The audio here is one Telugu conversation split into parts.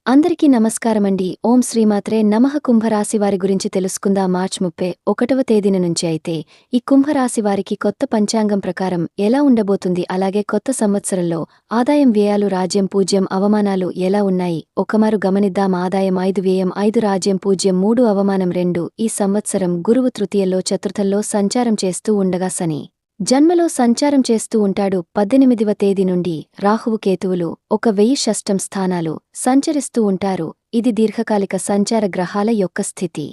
అందరికీ నమస్కారమండి. ఓం శ్రీమాత్రే నమః. కుంభరాశి వారి గురించి తెలుసుకుందాం. మార్చి 31వ తేదీన నుంచి అయితే ఈ కుంభరాశి వారికి కొత్త పంచాంగం ప్రకారం ఎలా ఉండబోతుంది, అలాగే కొత్త సంవత్సరంలో ఆదాయం, వ్యయాలు, రాజ్యం, పూజ్యం, అవమానాలు ఎలా ఉన్నాయి ఒకమారు గమనిద్దాం. ఆదాయం 5, వ్యయం 5, రాజ్యం పూజ్యం 3, అవమానం 2. ఈ సంవత్సరం గురువు తృతీయలో చతుర్థంలో సంచారం చేస్తూ ఉండగా శని జన్మలో సంచారం చేస్తూ ఉంటాడు. 18వ తేదీ నుండి రాహువు కేతువులు 1000 షష్టం స్థానాలు సంచరిస్తూ ఉంటారు. ఇది దీర్ఘకాలిక సంచార గ్రహాల యొక్క స్థితి.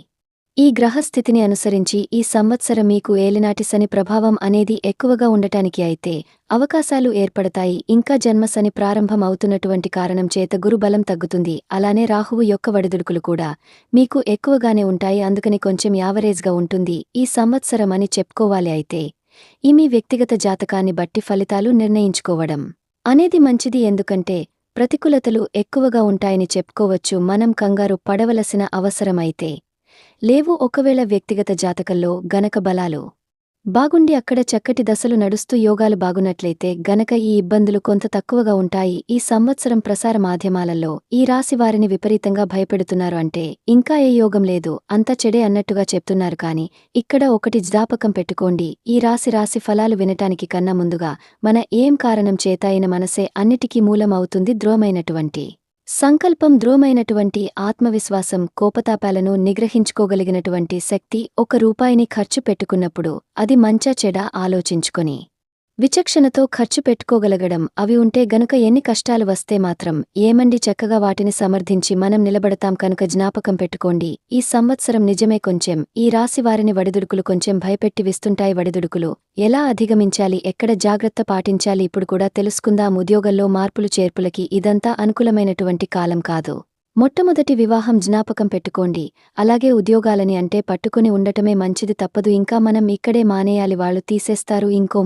ఈ గ్రహస్థితిని అనుసరించి ఈ సంవత్సరం మీకు ఏలినాటి శని ప్రభావం అనేది ఎక్కువగా ఉండటానికి అయితే అవకాశాలు ఏర్పడతాయి. ఇంకా జన్మశని ప్రారంభం అవుతున్నటువంటి కారణం చేత గురుబలం తగ్గుతుంది. అలానే రాహువు యొక్క వడిదుడుకులు కూడా మీకు ఎక్కువగానే ఉంటాయి. అందుకని కొంచెం యావరేజ్గా ఉంటుంది ఈ సంవత్సరం అని చెప్పుకోవాలి. అయితే ఈ మీ వ్యక్తిగత జాతకాన్ని బట్టి ఫలితాలు నిర్ణయించుకోవడం అనేది మంచిది. ఎందుకంటే ప్రతికూలతలు ఎక్కువగా ఉంటాయని చెప్పుకోవచ్చు. మనం కంగారు పడవలసిన అవసరమైతే లేవు. ఒకవేళ వ్యక్తిగత జాతకంలో గనక బలాలు బాగుండి అక్కడ చక్కటి దశలు నడుస్తూ యోగాలు బాగున్నట్లయితే గనక ఈ ఇబ్బందులు కొంత తక్కువగా ఉంటాయి. ఈ సంవత్సరం ప్రసార మాధ్యమాలలో ఈ రాశి వారిని విపరీతంగా భయపెడుతున్నారు అంటే ఇంకా ఏ యోగం లేదు, అంతా చెడే అన్నట్టుగా చెప్తున్నారు. కాని ఇక్కడ ఒకటి జ్ఞాపకం పెట్టుకోండి. ఈ రాశి ఫలాలు వినటానికి కన్నా ముందుగా మన ఏం కారణం చేత అయిన మనసే అన్నిటికీ మూలం అవుతుంది. ద్రోమైనటువంటి సంకల్పం, ద్రోమైనటువంటి ఆత్మవిశ్వాసం, కోపతాపాలను నిగ్రహించుకోగలిగినటువంటి శక్తి. ₹1 ఖర్చు పెట్టుకున్నప్పుడు అది మంచా చెడా ఆలోచించుకొని విచక్షణతో ఖర్చు పెట్టుకోగలగడం. అవి ఉంటే గనుక ఎన్ని కష్టాలు వస్తే మాత్రం ఏమండి, చక్కగా వాటిని సమర్థించి మనం నిలబడతాం. కనుక జ్ఞాపకం పెట్టుకోండి. ఈ సంవత్సరం నిజమే కొంచెం ఈ రాశివారిని వడిదుడుకులు కొంచెం భయపెట్టి విస్తుంటాయి. వడిదుడుకులు ఎలా అధిగమించాలి, ఎక్కడ జాగ్రత్త పాటించాలి ఇప్పుడు కూడా తెలుసుకుందాం. ఉద్యోగంలో మార్పులు చేర్పులకి ఇదంతా అనుకూలమైనటువంటి కాలం కాదు. మొట్టమొదటి వివాహం జ్ఞాపకం పెట్టుకోండి. అలాగే ఉద్యోగాలని అంటే పట్టుకుని ఉండటమే మంచిది, తప్పదు. ఇంకా మనం ఇక్కడే మానేయాలి, వాళ్ళు తీసేస్తారు, ఇంకో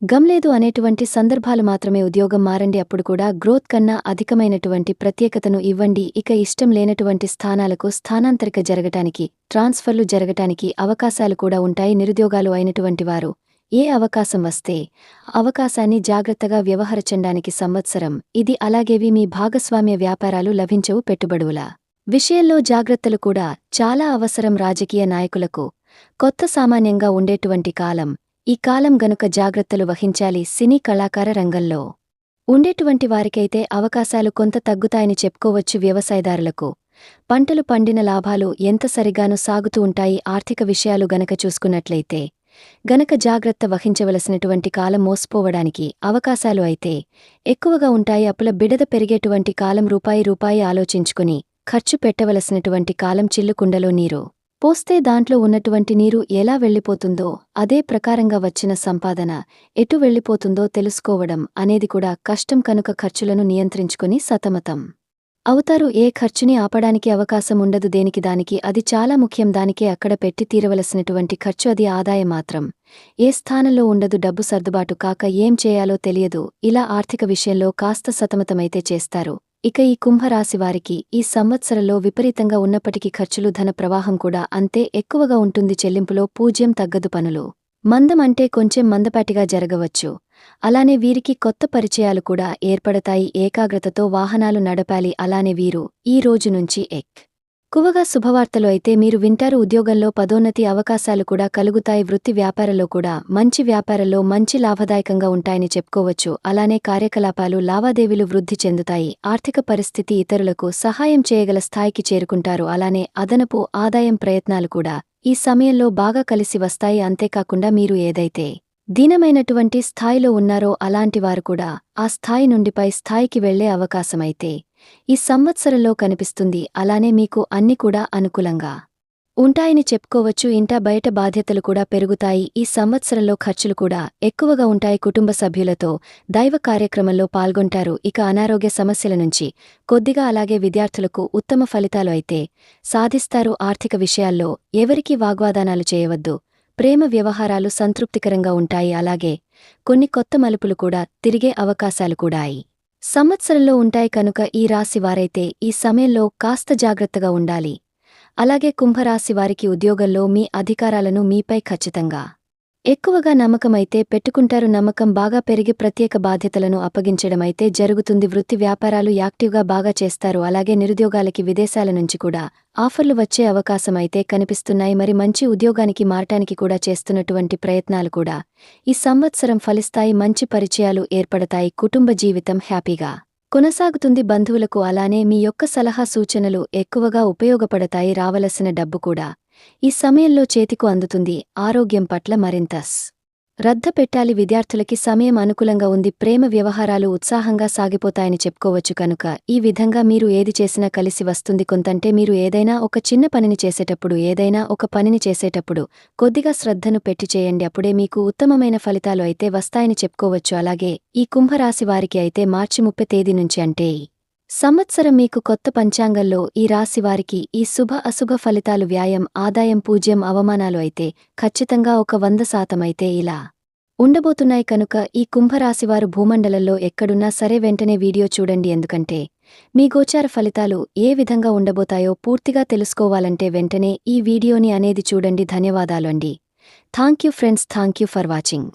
గంలేదు అనేటువంటి సందర్భాలు మాత్రమే ఉద్యోగం మారండి. అప్పుడు కూడా గ్రోత్ కన్నా అధికమైనటువంటి ప్రత్యేకతను ఇవ్వండి. ఇక ఇష్టం లేనటువంటి స్థానాలకు స్థానాంతరిక జరగటానికి, ట్రాన్స్ఫర్లు జరగటానికి అవకాశాలు కూడా ఉంటాయి. నిరుద్యోగాలు అయినటువంటి వారు ఏ అవకాశం వస్తే అవకాశాన్ని జాగ్రత్తగా వ్యవహరించడానికి సంవత్సరం ఇది. అలాగేవి మీ భాగస్వామ్య వ్యాపారాలు లభించవు. పెట్టుబడుల విషయంలో జాగ్రత్తలు కూడా చాలా అవసరం. రాజకీయ నాయకులకు కొత్త సామాన్యంగా ఉండేటువంటి కాలం ఈ కాలం గనుక జాగ్రత్తలు వహించాలి. సినీ కళాకార రంగంలో ఉండేటువంటి వారికైతే అవకాశాలు కొంత తగ్గుతాయని చెప్పుకోవచ్చు. వ్యవసాయదారులకు పంటలు పండిన లాభాలు ఎంత సరిగాను సాగుతూ ఉంటాయి. ఆర్థిక విషయాలు గనక చూసుకున్నట్లయితే గనక జాగ్రత్త వహించవలసినటువంటి కాలం, మోసపోవడానికి అవకాశాలు అయితే ఎక్కువగా ఉంటాయి. అప్పుల బిడద పెరిగేటువంటి కాలం. రూపాయి ఆలోచించుకుని ఖర్చు పెట్టవలసినటువంటి కాలం. చిల్లుకుండలో నీరు పోస్తే దాంట్లో ఉన్నటువంటి నీరు ఎలా వెళ్ళిపోతుందో, అదే ప్రకారంగా వచ్చిన సంపాదన ఎటు వెళ్ళిపోతుందో తెలుసుకోవడం అనేది కూడా కష్టం. కనుక ఖర్చులను నియంత్రించుకుని సతమతం అవుతారు. ఏ ఖర్చుని ఆపడానికి అవకాశం ఉండదు. దేనికి దానికి అది చాలా ముఖ్యం. దానికే అక్కడ పెట్టి తీరవలసినటువంటి ఖర్చు. అది ఆదాయం మాత్రం ఏ స్థానంలో ఉండదు. డబ్బు సర్దుబాటు కాక ఏం చేయాలో తెలియదు. ఇలా ఆర్థిక విషయంలో కాస్త సతమతమైతే చేస్తారు. ఇక ఈ కుంభరాశివారికి ఈ సంవత్సరంలో విపరీతంగా ఉన్నప్పటికీ ఖర్చులు, ధన ప్రవాహం కూడా అంతే ఎక్కువగా ఉంటుంది. చెల్లింపులో పూజ్యం తగ్గదు. పనులు మందం అంటే కొంచెం మందపాటిగా జరగవచ్చు. అలానే వీరికి కొత్త పరిచయాలు కూడా ఏర్పడతాయి. ఏకాగ్రతతో వాహనాలు నడపాలి. అలానే వీరు ఈ రోజు నుంచి ఎక్కువగా శుభవార్తలు అయితే మీరు వింటారు. ఉద్యోగంలో పదోన్నతి అవకాశాలు కూడా కలుగుతాయి. వృత్తి వ్యాపారంలో కూడా మంచి వ్యాపారంలో మంచి లాభదాయకంగా ఉంటాయని చెప్పుకోవచ్చు. అలానే కార్యకలాపాలు, లావాదేవీలు వృద్ధి చెందుతాయి. ఆర్థిక పరిస్థితి ఇతరులకు సహాయం చేయగల స్థాయికి చేరుకుంటారు. అలానే అదనపు ఆదాయం ప్రయత్నాలు కూడా ఈ సమయంలో బాగా కలిసి వస్తాయి. అంతేకాకుండా మీరు ఏదైతే దీనమైనటువంటి స్థాయిలో ఉన్నారో అలాంటివారు కూడా ఆ స్థాయి నుండి పై స్థాయికి వెళ్లే అవకాశమైతే ఈ సంవత్సరంలో కనిపిస్తుంది. అలానే మీకు అన్ని కూడా అనుకూలంగా ఉంటాయని చెప్పుకోవచ్చు. ఇంటా బయట బాధ్యతలు కూడా పెరుగుతాయి. ఈ సంవత్సరంలో ఖర్చులు కూడా ఎక్కువగా ఉంటాయి. కుటుంబ సభ్యులతో దైవ కార్యక్రమంలో పాల్గొంటారు. ఇక అనారోగ్య సమస్యల నుంచి కొద్దిగా, అలాగే విద్యార్థులకు ఉత్తమ ఫలితాలు అయితే సాధిస్తారు. ఆర్థిక విషయాల్లో ఎవరికీ వాగ్వాదానాలు చేయవద్దు. ప్రేమ వ్యవహారాలు సంతృప్తికరంగా ఉంటాయి. అలాగే కొన్ని కొత్త మలుపులు కూడా తిరిగే అవకాశాలు కూడా ఈ సంవత్సరంలో ఉంటాయి. కనుక ఈ రాశి వారైతే ఈ సమయంలో కాస్త జాగ్రత్తగా ఉండాలి. అలాగే కుంభరాశి వారికి ఉద్యోగంలో మీ అధికారాలను మీపై ఖచ్చితంగా ఎక్కువగా నమ్మకమైతే పెట్టుకుంటారు. నమ్మకం బాగా పెరిగి ప్రత్యేక బాధ్యతలను అప్పగించడమైతే జరుగుతుంది. వృత్తి వ్యాపారాలు యాక్టివ్గా బాగా చేస్తారు. అలాగే నిరుద్యోగాలకి విదేశాల నుంచి కూడా ఆఫర్లు వచ్చే అవకాశమైతే కనిపిస్తున్నాయి. మరి మంచి ఉద్యోగానికి మారటానికి కూడా చేస్తున్నటువంటి ప్రయత్నాలు కూడా ఈ సంవత్సరం ఫలిస్తాయి. మంచి పరిచయాలు ఏర్పడతాయి. కుటుంబ జీవితం హ్యాపీగా కొనసాగుతుంది. బంధువులకు అలానే మీ యొక్క సలహా సూచనలు ఎక్కువగా ఉపయోగపడతాయి. రావలసిన డబ్బు కూడా ఈ సమయంలో చేతికు అందుతుంది. ఆరోగ్యం పట్ల మరింత శ్రద్ధ పెట్టాలి. విద్యార్థులకి సమయం అనుకూలంగా ఉంది. ప్రేమ వ్యవహారాలు ఉత్సాహంగా సాగిపోతాయని చెప్పుకోవచ్చు. కనుక ఈ విధంగా మీరు ఏది చేసినా కలిసి వస్తుంది. కొంతంటే మీరు ఏదైనా ఒక చిన్న పనిని చేసేటప్పుడు కొద్దిగా శ్రద్ధను పెట్టి చేయండి. అప్పుడే మీకు ఉత్తమమైన ఫలితాలు అయితే వస్తాయని చెప్పుకోవచ్చు. అలాగే ఈ కుంభరాశి వారికి అయితే మార్చి 30 తేదీ నుంచి అంటే సంవత్సరం మీకు కొత్త పంచాంగంలో ఈ రాశివారికి ఈ శుభ అశుభ ఫలితాలు వ్యాయం ఆదాయం పూజ్యం అవమానాలు అయితే ఖచ్చితంగా ఒక 100% అయితే ఇలా ఉండబోతున్నాయి. కనుక ఈ కుంభరాశివారు భూమండలంలో ఎక్కడున్నా సరే వెంటనే వీడియో చూడండి. ఎందుకంటే మీ గోచార ఫలితాలు ఏ విధంగా ఉండబోతాయో పూర్తిగా తెలుసుకోవాలంటే వెంటనే ఈ వీడియోని అనేది చూడండి. ధన్యవాదాలు అండి. Thank you friends. Thank you for watching.